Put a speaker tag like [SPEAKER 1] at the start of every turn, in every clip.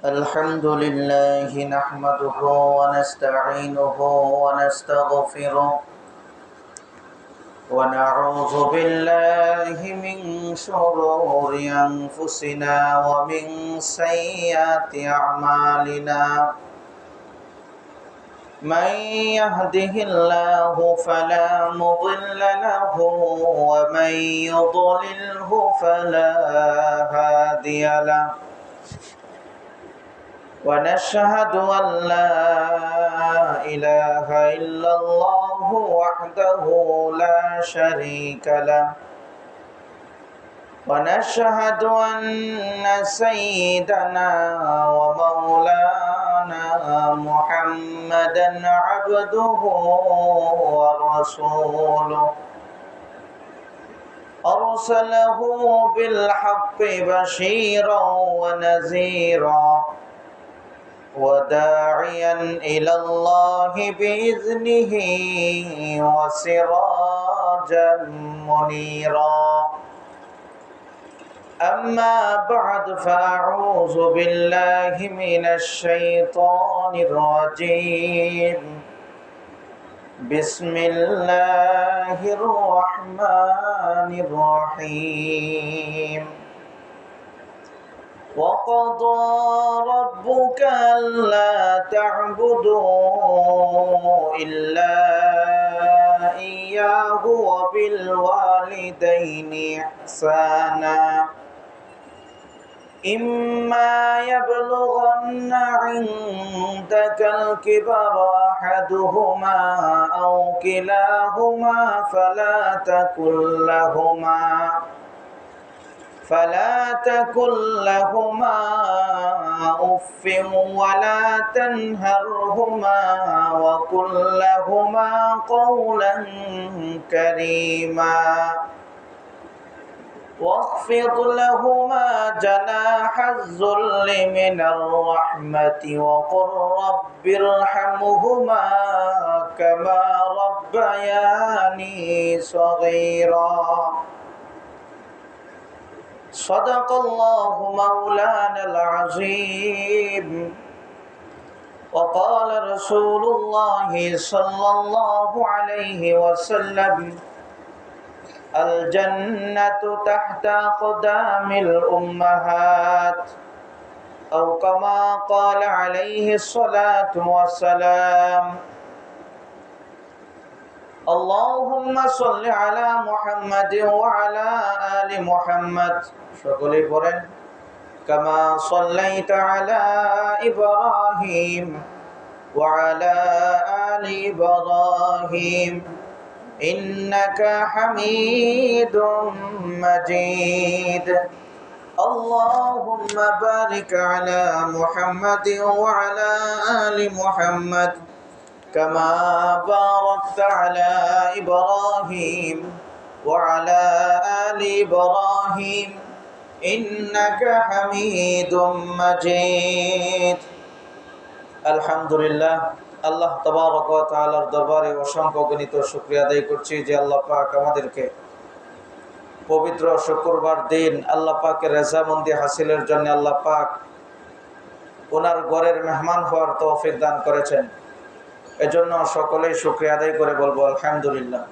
[SPEAKER 1] الحمد لله نحمده ونستعينه ونستغفره ونعوذ بالله من شرور أنفسنا ومن سيئات أعمالنا من يهده الله فلا مضل له ومن يضلله فلا هادي له ونشهد أن لا إله إلا الله وحده لا شريك له ونشهد أن سيدنا ومولانا محمدا عبده ورسوله أرسله بالحق بشيرا ونذيرا وداعيا إلى الله بإذنه وسراجا منيرا أما بعد فأعوذ بالله من الشيطان الرجيم بسم الله الرحمن الرحيم وقضى ربك ألا تعبدوا إلا إياه وبالوالدين إحسانا إما يبلغن عندك الكبر أحدهما أو كلاهما فلا تكن لهما أف ولا تنهرهما وقل لهما قولا كريما واخفض لهما جناح الذل من الرحمة وقل رب ارحمهما كما ربياني صغيرا صدق الله مولانا العظيم وقال رسول الله صلى الله عليه وسلم الجنة تحت أقدام الأمهات أو كما قال عليه الصلاة والسلام اللهم صل على محمد وعلى آل محمد সকলে পড়েন كما صليت على إبراهيم وعلى آل إبراهيم إنك حميد مجيد اللهم بارك على محمد وعلى آل محمد كما باركت على إبراهيم وعلى آل إبراهيم إنك حميد مجيد الحمد لله আল্লাহ তাবারক ওয়া তাআলার দরবারে অসংখ্য গণিত শুকরিয়া আদায় করছি যে আল্লাহ পাক আমাদেরকে পবিত্র শুক্রবার দিন আল্লাহ পাকের রেজামন্দি হাসিলের জন্য আল্লাহ পাক ওনার ঘরের মেহমান হওয়ার তৌফিক দান করেছেন। এজন্য সকলেই শুকরিয়া আদায় করে বলবো আলহামদুলিল্লাহ।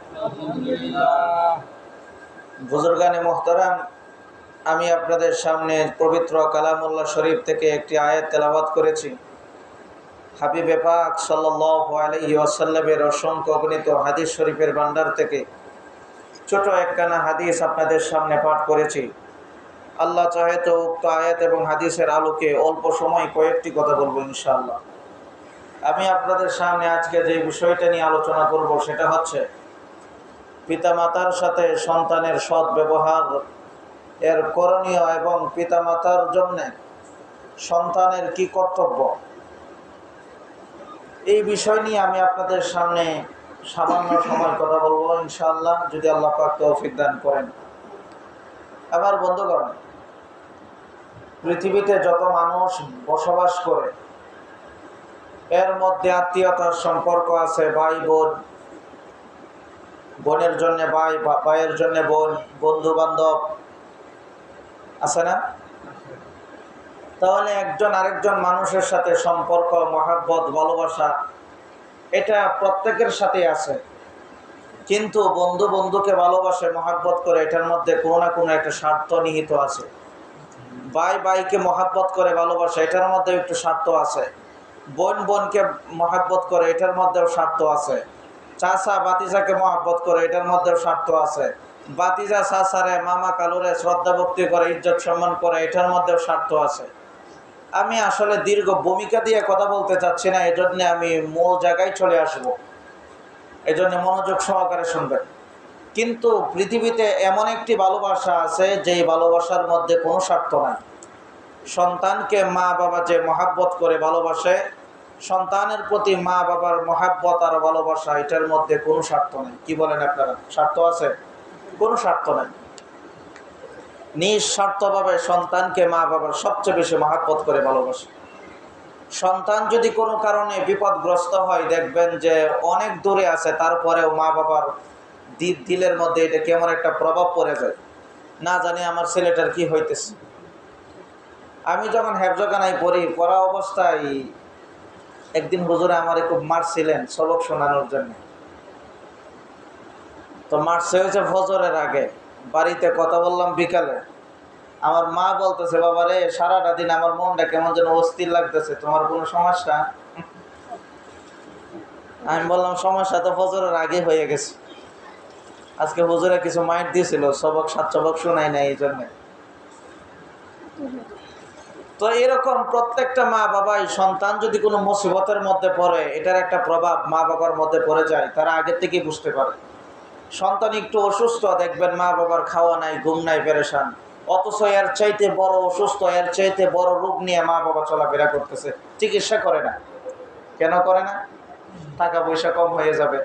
[SPEAKER 1] বুজুর্গানে মুহতারাম, আমি আপনাদের সামনে পবিত্র কালামুল্লাহ শরীফ থেকে একটি আয়াত তেলাওয়াত করেছি। হাবিবে পাক সাল্লাল্লাহু আলাইহি ওয়াসাল্লামের অসংখ্য অগণিত হাদিস শরীফের ভান্ডার থেকে ছোট একখানা হাদিস আপনাদের সামনে পাঠ করেছি। আল্লাহ চাহে তো উক্ত আয়াত এবং হাদিসের আলোকে অল্প সময় কয়েকটি কথা বলবো ইনশাআল্লাহ। আমি আপনাদের সামনে আজকে যে বিষয়টা নিয়ে আলোচনা করব সেটা হচ্ছে পিতামাতার সাথে সন্তানের সৎ ব্যবহার এর করণীয় এবং পিতামাতার জন্য সন্তানের কি কর্তব্য। এই বিষয় নিয়ে আমি আপনাদের সামনে সামান্য সময় কথা বলবো ইনশাআল্লাহ, যদি আল্লাহ পাক তৌফিক দান করেন। আমার বন্ধুগণ, পৃথিবীতে যত মানুষ বসবাস করে এর মধ্যে আত্মীয়তার সম্পর্ক আছে, ভাই বোন, বোনের জন্য ভাই, ভাইয়ের জন্য বোন, বন্ধু বান্ধব আছে না? তাহলে একজন আরেকজন মানুষের সাথে সম্পর্ক, মহাব্বত, ভালোবাসা এটা প্রত্যেকের সাথেই আছে। কিন্তু বন্ধু বন্ধুকে ভালোবাসে, মহাব্বত করে, এটার মধ্যে কোনো না কোনো একটা স্বার্থ নিহিত আছে। ভাই ভাইকে মহাব্বত করে ভালোবাসে, এটার মধ্যে একটু স্বার্থ আছে। বোন বোনকে মহাব্বত করে, এটার মধ্যেও স্বার্থ আছে। চাচা বাতিজাকে মহাব্বত করে, এটার মধ্যেও স্বার্থ আছে। বাতিজা চাচারে, মামা কালুরে শ্রদ্ধা ভক্তি করে, ইজ্জত সম্মান করে, এটার মধ্যেও স্বার্থ আছে। আমি আসলে দীর্ঘ ভূমিকা দিয়ে কথা বলতে চাচ্ছি না, এজন্য আমি মূল জায়গায় চলে আসব, এজন্য মনোযোগ সহকারে শুনবেন। কিন্তু পৃথিবীতে এমন একটি ভালোবাসা আছে যেই ভালোবাসার মধ্যে কোনো স্বার্থ নাই। সন্তানকে মা বাবা যে মহাব্বত করে ভালোবাসে, সন্তানের প্রতি মা বাবার মহাব্বত আর ভালোবাসা, এটার মধ্যে কোনো স্বার্থ নেই। কি বলেন আপনারা, স্বার্থ আছে? কোনো স্বার্থ নেই। নিঃস্বার্থভাবে সন্তানকে মা বাবার সবচেয়ে বেশি মহাব্বত করে ভালোবাসে। সন্তান যদি কোনো কারণে বিপদগ্রস্ত হয়, দেখবেন যে অনেক দূরে আছে, তারপরেও মা বাবার দিলের মধ্যে এটা কেমন একটা প্রভাব পড়ে যায়, না জানি আমার ছেলেটার কি হইতেছে। আমি যখন হেফজখানায় পড়া অবস্থায় একদিন হুজুরে আমারে খুব মারছিলেন সবক শোনানোর জন্য। তো মারছে হয়েছে ফজরের আগে, বাড়িতে কথা বললাম বিকালে। আমার মা বলতেছে, বাবা রে, সারাটা দিন আমার মনটা কেমন যেন অস্থির লাগতেছে, তোমার কোনো সমস্যা? আমি বললাম, সমস্যা তো ফজরের আগে হয়ে গেছে। আজকে হুজুরে কিছু মাইট দিয়েছিল, সবক শোনাই নাই এই জন্যে। তো এরকম প্রত্যেকটা মা বাবাই, সন্তান যদি কোনো মুসিবতের মধ্যে পড়ে, এটার একটা প্রভাব মা বাবার মধ্যে পড়ে যায়, তারা আগে থেকেই বুঝতে পারে। সন্তান একটু অসুস্থ, দেখবেন মা বাবার খাওয়া নাই, ঘুম নাই, পেরেশান। অথচ এর চাইতে বড় অসুস্থ, এর চাইতে বড় রোগ নিয়ে মা বাবা চলাফেরা করতেছে, চিকিৎসা করে না। কেন করে না? টাকা পয়সা কম হয়ে যাবে,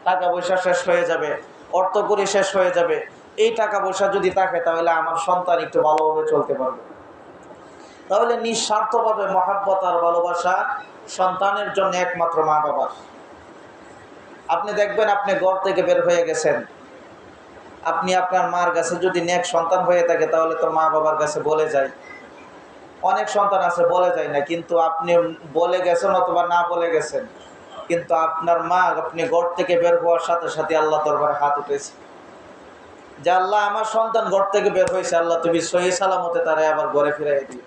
[SPEAKER 1] টাকা পয়সা শেষ হয়ে যাবে, অর্থকড়ি শেষ হয়ে যাবে। এই টাকা পয়সা যদি থাকে, তাহলে আমার সন্তান একটু ভালোভাবে চলতে পারবে। তাহলে নিঃস্বার্থভাবে মহাব্বত আর ভালোবাসা সন্তানের জন্য একমাত্র মা বাবার। আপনি দেখবেন, আপনি ঘর থেকে বের হয়ে গেছেন, আপনি আপনার মার কাছে যদি নেক সন্তান হয়ে থাকে, তাহলে তো মা বাবার কাছে বলে যায়। অনেক সন্তান আছে বলে যায় না, কিন্তু আপনি বলে গেছেন অথবা না বলে গেছেন, কিন্তু আপনার মা, আপনি ঘর থেকে বের হওয়ার সাথে সাথে আল্লাহ দরবারে হাত উঠেছে যে আল্লাহ, আমার সন্তান ঘর থেকে বের হয়েছে, আল্লাহ তুমি সহি সালামতে তারা আবার ঘরে ফিরাই দিও।